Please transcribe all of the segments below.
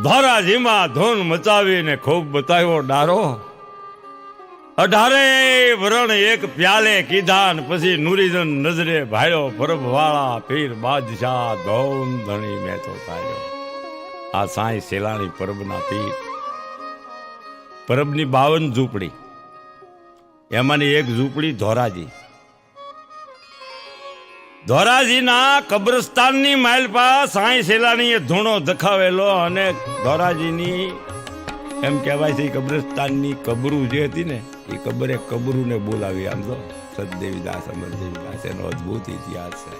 ધોરાજીમાં ધૂન મચાવીને ખૂબ બતાવ્યો ડારો. 18 વરણ એક પ્યાલે કીધા ને પછી નુરીજન નજરે ભાળ્યો. પરબવાળા પીર બાદશાહ ધોમ ધણી મેં તો તાર્યો. આ સાંઈ સેલાણી પરબના પીર. પરબની 52 ઝૂંપડી, એમાંની એક ઝૂંપડી ધોરાજી. ધોરાજીના કબ્રસ્તાનની માલપા સાંઈ સેલાણીએ ધૂણો દખાવેલો અને ધોરાજીની એમ કહેવાય છે કબ્રસ્તાનની કબરું જે હતી ને એ કબરે કબરુને બોલાવી. આમ તો સદદેવીદાસ અમરદેવીદાસ એનો અદભુત ઇતિહાસ છે.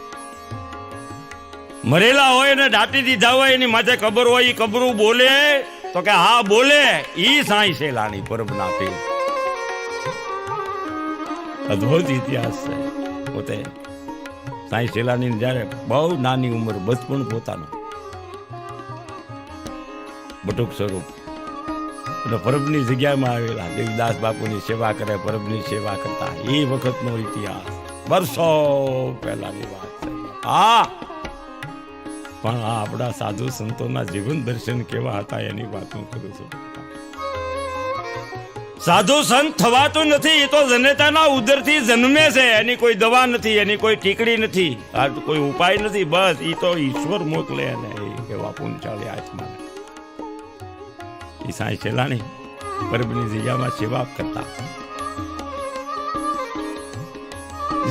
મરેલા હોય ને દાટી દીધા હોય એની માથે કબર હોય એ કબરું બોલે તો કે હા બોલે. ઈ સાંઈ સેલાણી પરબના પીર. અદભુત ઇતિહાસ છે. પોતે સાંઈ સેલાણી જયારે બહુ નાની ઉંમર, બચપણ પોતાનો બટુક સ્વરૂપ અને પરબની જગ્યામાં આવેલા દેવીદાસ બાપુની સેવા કરે, પરબની સેવા કરતા. એ વખતનો ઇતિહાસ વર્ષો પહેલાની વાત છે. હા, પણ આ આપણા સાધુ સંતોના જીવન દર્શન કેવા હતા એની વાત હું કરું છું. સાધુ સંત થવાતું નથી, એ તો જનેતાના ઉદરથી જન્મે છે. એની કોઈ દવા નથી, એની કોઈ ટીકડી નથી, આ કોઈ ઉપાય નથી. બસ એ તો ઈશ્વર મોકલે ને એવા પૂંચાળી આત્મા. એ સાંઈ સેલાણી પરબની જગ્યામાં સેવા કરતા.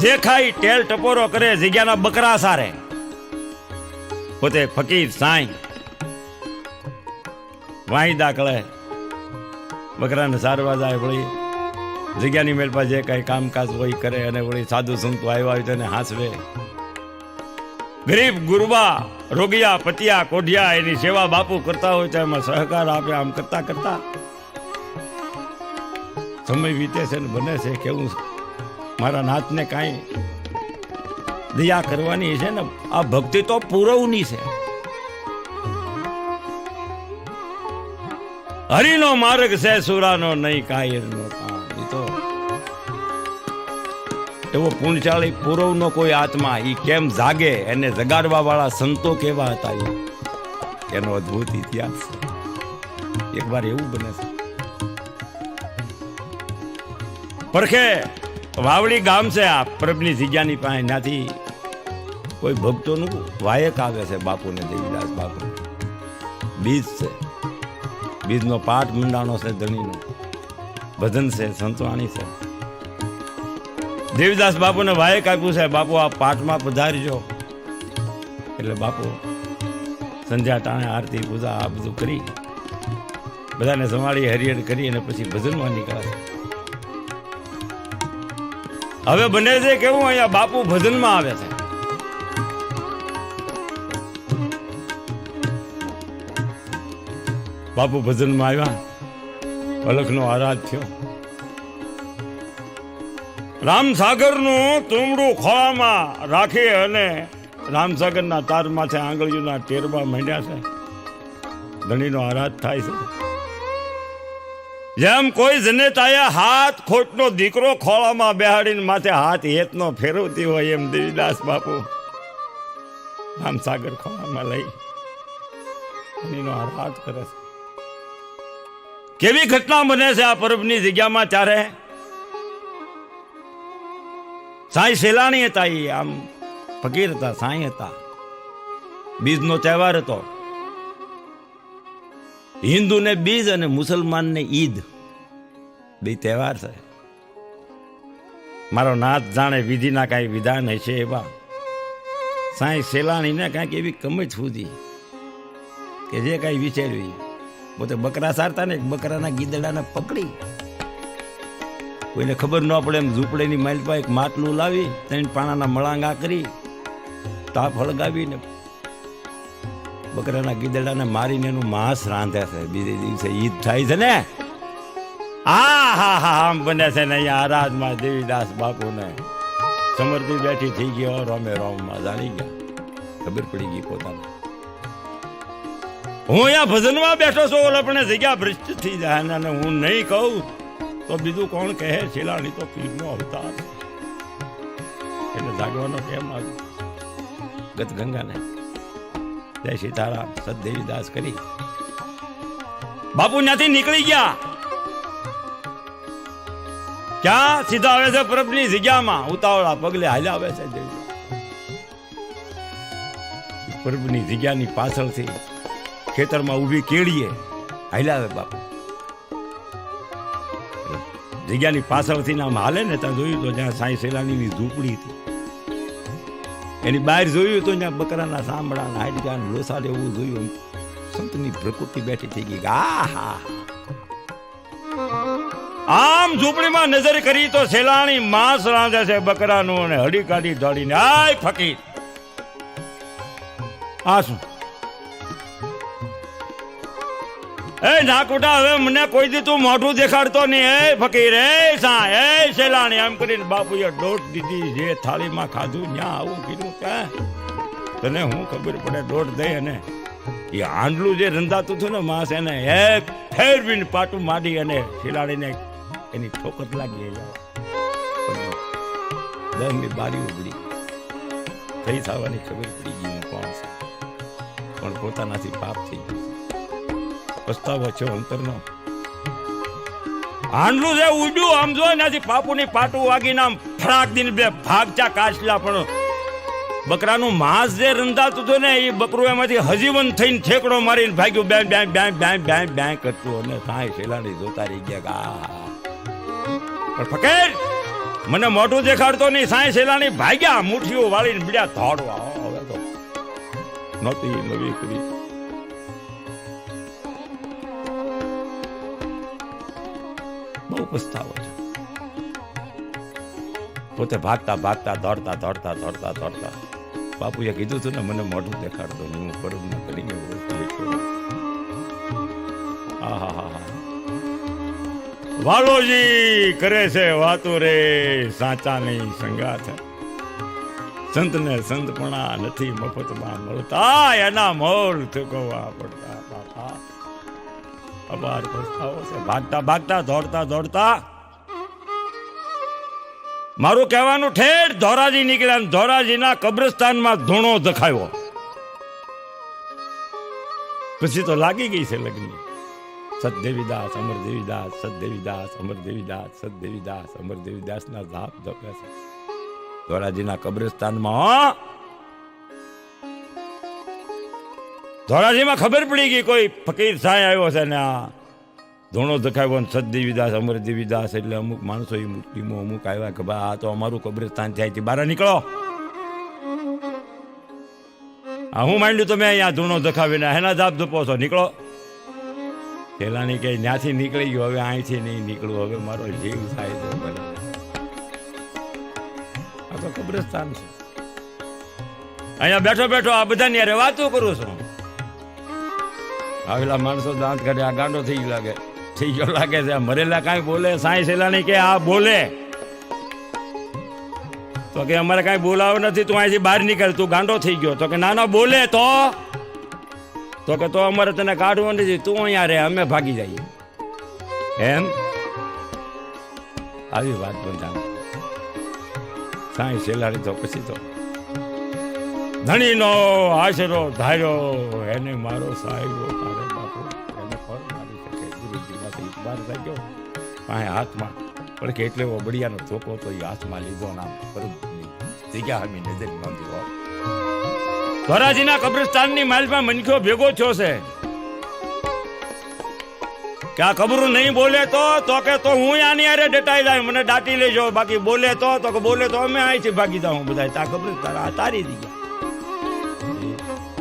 જે ખાઈ ટેલ ટપોરો કરે, જગ્યાના બકરા સારે. પોતે ફકીર સાંઈ વાહિદા કળે બકરાને સારવા જાય. વળી જગ્યાની મેળપા જે કઈ કામકાજ હોય કરે અને વળી સાધુ સંતો આવ્યા હોય તેને હાંસવે. ગરીબ ગુરબા, રોગિયા, પતિયા, કોઢિયા એની સેવા બાપુ કરતા હોય તો એમાં સહકાર આપે. આમ કરતા કરતા સમય વીતે છે ને બને છે કેવું મારા નાથને કાંઈ દયા કરવાની છે ને. આ ભક્તિ તો પૂરવની છે. હરિનો માર્ગ છે સુરાનો નહીં કાયરનો કામ. એ તો એવો પુણ્યશાળી પૂરવનો કોઈ આત્મા ઈ કેમ જાગે, એને જગાડવા વાળા સંતો કેવા હતા એનો અદ્ભુત ઇતિહાસ છે. એક વાર એવું બને છે પરખે વાવડી ગામ છે આ પરબની જગ્યાની પાસે. ત્યાંથી કોઈ ભક્તોનું વાયક આવે છે બાપુને, દેવીદાસ બાપુ. બીજ છે, બીજનો પાઠ મંડાણો છે, ધણીનો ભજન છે, સંતવાણી છે. દેવીદાસ બાપુને વાયક આપ્યું છે, બાપુ આ પાઠમાં પધારજો. એટલે બાપુ સંધ્યા ટાણે આરતી પૂજા આ બધું કરી બધાને સંભાળી હરિહર કરી અને પછી ભજનમાં નીકળે. હવે બને છે કેવું, અહીંયા બાપુ ભજનમાં આવે છે. બાપુ ભજનમાં આવ્યા, અલખનો આરાધ થયો. રામસાગરનું તુમડું ખોળામાં રાખી અને રામસાગરના તાર માથે આંગળીઓના ટેરબા માંડ્યા છે. ધણીનો આરાધ થાય છે. જેમ કોઈ જનેતાએ હાથ ખોટનો દીકરો ખોળામાં બેહાડીને માથે હાથ હેતનો ફેરવતી હોય એમ દેવીદાસ બાપુ રામસાગર ખોળામાં લઈ ધણીનો આરાધ કરે છે. કેવી ઘટના બને છે આ પરબની જગ્યામાં. ત્યારે સાંઈ સેલાણી હતા. એ આમ ફકીર હતા, સાંઈ હતા. બીજનો તહેવાર હતો. હિન્દુને બીજ અને મુસલમાનને ઈદ, બે તહેવાર છે. મારો નાથ જાણે વિધિના કાંઈ વિધાન હશે એવા સાંઈ સેલાણીને કાંઈક એવી કમજ સુધી કે જે કાંઈ વિચાર્યું. પોતે બકરા સારતા ને બકરાના ગીદડાને પકડી, કોઈને ખબર ન પડે એમ ઝૂંપડેની માલપા એક માટલું લાવી 3 પાણાના મળાંગા કરી તાપ હળગાવીને બકરાના ગીદડાને મારીને એનું માંસ રાંધે છે. બીજે દિવસે ઈદ થાય છે ને. હા હા હા આમ બને છે ને અહીંયા આરાધમાં દેવીદાસ બાપુને સમર્પિત બેઠી થઈ ગયો. રોમે રોમમાં જાણી ગયા, ખબર પડી ગઈ પોતાને. હું અહીંયા ભજનમાં બેઠો છું, ઓલપણે જગ્યા ભ્રષ્ટ થઈ જાય અને હું નહીં કહું તો બીજું કોણ કહે. શેલાણી તો પીરનો અવતાર, એટલે જાગવાનો કેમ આવ્યો. ગત ગંગાને જય સીતારામ સદદેવીદાસ કરી બાપુ ત્યાંથી નીકળી ગયા. ક્યાં? સીધા આવે છે પ્રભુની જગ્યામાં, ઉતાવળા પગલે હાલ્યા આવે છે દેવી. પ્રભુની જગ્યાની પાછળથી ખેતરમાં ઊભી કેળીએ હાલ્યા આવે બાપુ. જગ્યાની પાછળથી આમ હાલે ને ત્યાં જોયું તો જ્યાં સાંઈ સેલાની ઝૂંપડી હતી એની બહાર જોયું તો ત્યાં બકરાના સાંભળા હાડકા લોસા એવું જોયું. સંતની પ્રકૃતિ બેઠી થઈ ગઈ. આમ ઝૂંપડીમાં નજર કરી તો સેલાણી માંસ રાંધે છે બકરાનું અને હડી કાઢી દોડીને આય ફકીર આ શું? એ નાકુટા હવે મને કોઈ દી તું મોઢું દેખાડતો નહીં. એ ફકીર એ સા એ સેલાણી એમ કરીને બાપુએ દોટ દીધી. જે થાળીમાં ખાધું ત્યાં આવું કીધું ક્યાં તને હું ખબર પડે દોટ દઈ. અને એ હાંડલું જે રંધાતું હતું ને માસ એને એક ફેરવીને પાટું માંડી અને સેલાણીને એની ઠોકર લાગી. 10ની બારી ઉગડી થઈ થવાની ખબર પડી ગઈ હું કોણ છે, પણ પોતાનાથી પાપ થઈ ગયું. પસ્તાવો છો અંતરનો. હાંડલું જે ઉડ્યું આમ જો ત્યાંથી પાપુની પાટું વાગીને આમ ફરાક દિન બે ભાગચા કાચલા. પણ બકરાનું માંસ જે રંધાતું હતું ને એ બકરું એમાંથી હજીવન થઈને ઠેકડો મારીને ભાગ્યું. બેંક બેંક બેંક બેંક બેંક બેંક કરતું અને સાંઈ સેલાણી જોતા રહી ગયા. પણ ફકીર મને મોઢું દેખાડતો નહીં. સાંઈ સેલાણી ભાગ્યા મુઠ્ઠીઓ વાળીને બીજા ધોડવા. હવે તો નહોતી નવી કરી. બહુ પસ્તાવો છે. પોતે ભાગતા ભાગતા દોડતા દોડતા દોડતા દોડતા બાપુએ કીધું હતું ને મને મોઢું દેખાડતો નહીં. હું પરબના કરીને વાલોજી કરે છે વાતો રે સાચા નહીં સંગાત. સંતને સંતપણા નથી મફતમાં મળતા, એના મોલ ચૂકવવા પડતા. બાપા અપાર પસ્તાવો છે. ભાગતા ભાગતા દોડતા દોડતા મારું કહેવાનું ઠેઠ ધોરાજી નીકળ્યા. ધોરાજીના કબ્રસ્તાનમાં ધૂણો દખાયો. પછી તો લાગી ગઈ છે લગ્ન. સતદેવીદાસ અમર દેવીદાસ, સતદેવીદાસ અમર દેવીદાસ, સતદેવીદાસ અમર દેવીદાસ ના ધાપ ધપે છે ધોરાજીના કબ્રસ્તાનમાં. ધોરાજીમાં ખબર પડી ગઈ કોઈ ફકીર સાંઈ આવ્યો છે ને આ ધૂણો દખાવ્યો ને સતદેવીદાસ અમર દેવીદાસ. એટલે અમુક માણસો એ ટીમો અમુક આવ્યા કે ભાઈ આ તો અમારું કબ્રસ્તાન થયાથી બહાર નીકળો. હું માંડ્યું તમે અહીંયા ધૂણો દખાવીને એના જાપ ધપો છો, નીકળો. પેલાની કે ત્યાંથી નીકળી ગયો, હવે અહીંથી નહીં નીકળું, હવે મારો જીવ થાય તો ભલે. આ તો કબ્રસ્તાન છે. અહીંયા બેઠો બેઠો આ બધાની યારે વાતો કરું છું. આવેલા માણસો દાંત કાઢે આ ગાંડો થઈ ગયો લાગે છે. મરેલા કાંઈ બોલે? સાંઈ સેલાણી કે આ બોલે તો કે અમારે કાંઈ બોલાવ નથી, તું અહીંથી બહાર નીકળ, તું ગાંડો થઈ ગયો. તો કે ના ના બોલે તો કે તો અમારે તને કાઢવો નથી, તું અહીંયા રે, અમે ભાગી જઈએ. એમ આવી વાત બધા સાંઈ સેલાણી તો પછી તો ધણીનો આશરો ધાર્યો એને મારો સાહેબ તારે બાપુ એને ફળ મારી શકે. ગુરુજીમાંથી બહાર થઈ ગયો પાસે હાથમાં પણ કે એટલે બળિયાનો ધોકો તો એ હાથમાં લીધો. નામ જગ્યા હમી નજર નોંધી હોય. ધોરાજીના કબ્રસ્તાનની માલમાં મનખ્યો ભેગો થયો છે કે આ કબરું નહીં બોલે તો કે તો હું આની હારે ડટાઈ જાય, મને દાટી લેજો. બાકી બોલે તો કે બોલે તો અમે અહીંથી ભાગી જાઉં બધા. તા કબ્રસ્તાન તારી દીધા.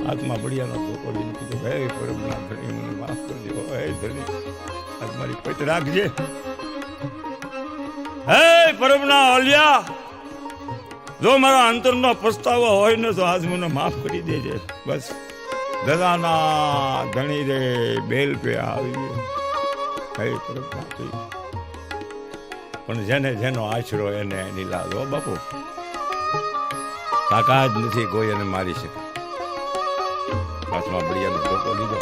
હાથમાં બળિયાનો ધોકો લઈને કીધું હે પરમના ધણી મને માફ કરજો. હે ધણી આજ મારી પૈત રાખજે. હે પરમના ઓલિયા, જો મારા અંતરનો પસ્તાવો હોય ને તો આજ મને માફ કરી દેજે. બસ દદાના ધણી રે બેલ પે આવી. હે પરમના પણ જેને જેનો આશરો એને એની લાદો બાપુ. તાકાત નથી કોઈ એને મારી શકે. હાથમાં બળિયાનો ધોકો લીધો,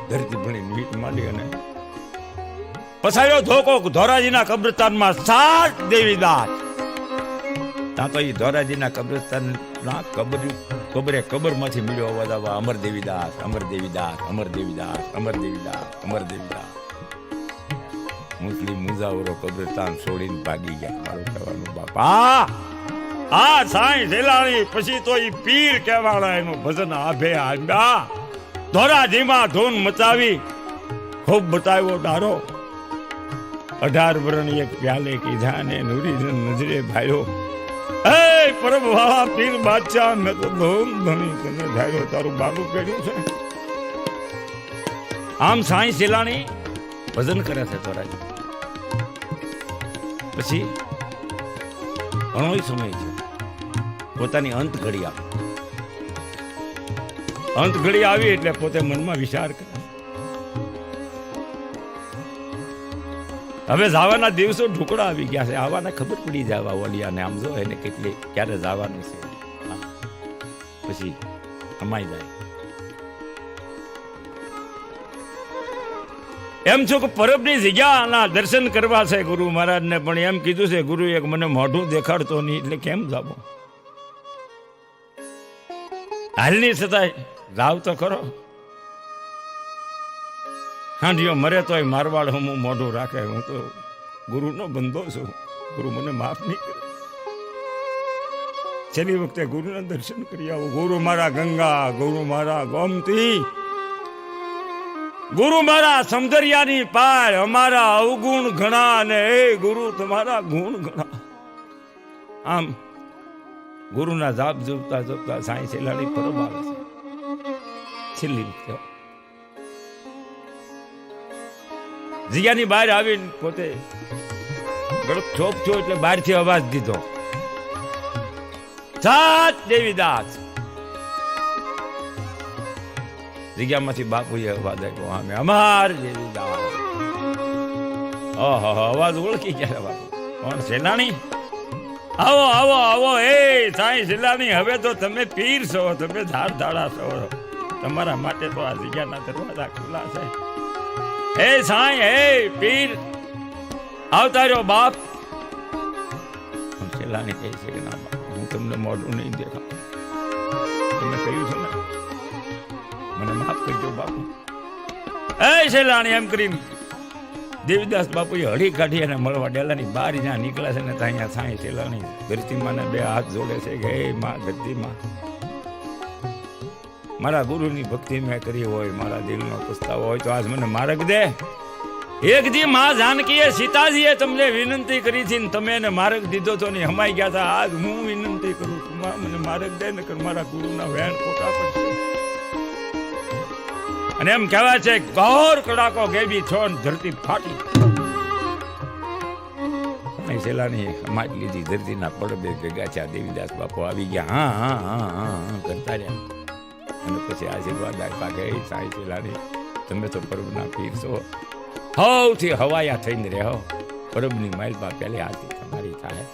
ધરતી ભણી મીટ માંડી અને પસાયો ધોકો ધોરાજીના કબ્રસ્તાનમાં. સાત દેવીદાસ ત્યાં તો એ ધોરાજીના કબ્રસ્તાન બાપના કબરમાંથી મળ્યો અવાજ આવવા, અમર દેવીદાસ, અમર દેવીદાસ, અમર દેવીદાસ, અમર દેવીદાસ, અમર દેવીદાસ. મુસ્લિમ મુજાવરો કબ્રસ્તાન છોડીને ભાગી ગયા. મારું કહેવાનું બાપા આ સાંઈ સેલાણી પછી તો ઈ પીર કહેવાના એનું ભજન આભે આંબા ધોરાજીમાં ધૂન મચાવી ખૂબ બતાવ્યો ડારો. 18 વર્ષની એક પ્યાલે કીધા ને નુરીજન નજરે ભાયો, એ પરમ વાળા પીર બાદશાહ મેં તો ધૂમ ધણી તને ધાર્યો, તારું બાબુ કર્યું છે. આમ સાંઈ સેલાણી ભજન કરે છે ધોરાજી. પછી ઘણો સમય છે પોતાની અંત ઘડી આવી એટલે પોતે મનમાં વિચાર કરે, હવે જવાના દિવસો ઢુકડા આવી ગયા છે, આવવાના ખબર પડી જવા ઓલિયાને, આમ જો એને કેટલી ક્યારે જવાનું છે. પછી અમાઈ જાય. એમ છો કે પરબની જગ્યાના દર્શન કરવા છે ગુરુ મહારાજને, પણ એમ કીધું છે ગુરુ એક મને મોઢું દેખાડતો નહીં, એટલે કેમ જાવો? હાલની છતાંય જાવ તો ખરો. હાંડિયો મરે તોય મારવાડ હું મોઢું રાખે. હું તો ગુરુનો બંધો છું, ગુરુ મને માફ નહીં કરે. છેલ્લી વખતે ગુરુના દર્શન કરી આવો. ગુરુ મારા ગંગા, ગુરુ મારા ગોમતી, ગુરુ મારા સમદરિયાની પાર, અમારા અવગુણ ઘણા અને એ ગુરુ તમારા ગુણ ઘણા. આમ ગુરુના જાપ જોતા જોતા સાંઈ સેલાણી પરબ આવે છે. છેલ્લી વખતે જગ્યાની બહાર આવીને પોતે ગળપ છોપ છો એટલે બહારથી અવાજ દીધો, સાત દેવીદાસ. જગ્યામાંથી બાપુએ અવાજ આપ્યો, આમે અમાર દેવીદાસ. ઓહો, અવાજ ઓળખી ગયા બાપુ. કોણ? સેલાણી? આવો આવો આવો. એ સાંઈ સેલાણી, હવે તો તમે પીર છો, તમે ધાડા છો. તમારા માટે તો આ જગ્યાના દરવાજા ખુલ્લા છે. હે સાંઈ, હે પીર, આવતા રહ્યો બાપ. સેલાણી કહે છે કે ના બાપ, હું તમને મોઢું નહીં દેખાડું. તમે કહ્યું છે ને, મને માફ કરજો બાપુ. એ સેલાણી એમ કરીને દેવીદાસ બાપુએ હળી કાઢી અને મળવા ડેલાની બહાર જ્યાં નીકળે છે ને ત્યાં અહીંયા સાંઈ સેલાણી ધરતીમાં બે હાથ જોડે છે કે હે માં ધરતીમાં, મારા ગુરુની ભક્તિ મેં કરી હોય, મારા દિલનો પસ્તાવો હોય તો આજ મને માર્ગ દે. એક દી માં જાનકીએ સીતાજીએ તમને વિનંતી કરી હતી ને તમે એને માર્ગ દીધો તો ને હમાઈ ગયા હતા. આજ હું વિનંતી કરું છું, માં મને માર્ગ દે ને કર મારા ગુરુના વેણ ખોટા પડશે. અને એમ કહેવાય છે ઘોર કડાકો ગેબી છોન ધરતી ફાટી. સેલાની સમાજ લીધી, ધરતીના પડબે ભેગા છે. દેવીદાસ બાપુ આવી ગયા, હા હા હા હા હા કરતા રહ્યા. અને પછી આશીર્વાદ આપ્યા કે સાંઈ સેલાણી, તમે તો પરબના પીર છો, સૌથી હવાયા થઈને રહો. પરબની માઇલમાં પહેલી આરતી તમારી થાય,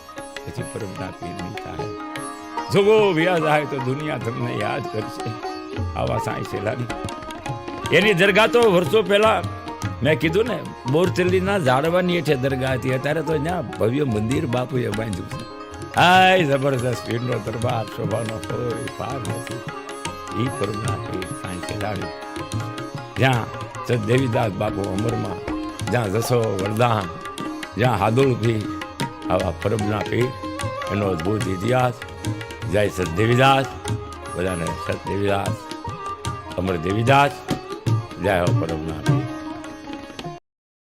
પછી પરબના પીરની થાય. જોગો વ્યાજ આવે તો દુનિયા તમને યાદ કરશે. આવા સાંઈ સેલાણી. એની દરગાહ તો વર્ષો પહેલા મેં કીધું ને, બોરચલ્લીના ઝાડવાની હેઠે દરગાહ હતી. અત્યારે તો ત્યાં ભવ્ય મંદિર બાપુએ બાંધ્યું છે. હાય જબરદસ્ત પીરનો દરબાર, શોભાનો કોઈ પાર નથી. એ પરબના પીર સાંઈ સેલાણી, જ્યાં સદદેવીદાસ બાપુ અમરમાં, જ્યાં જસો વરદાન, જ્યાં હાદુલભી, આવા પરબના પીર, એનો અદભુત ઇતિહાસ. જય સદદેવીદાસ. બધાને સદદેવીદાસ, અમર દેવીદાસ. જય હો પરબના પીર.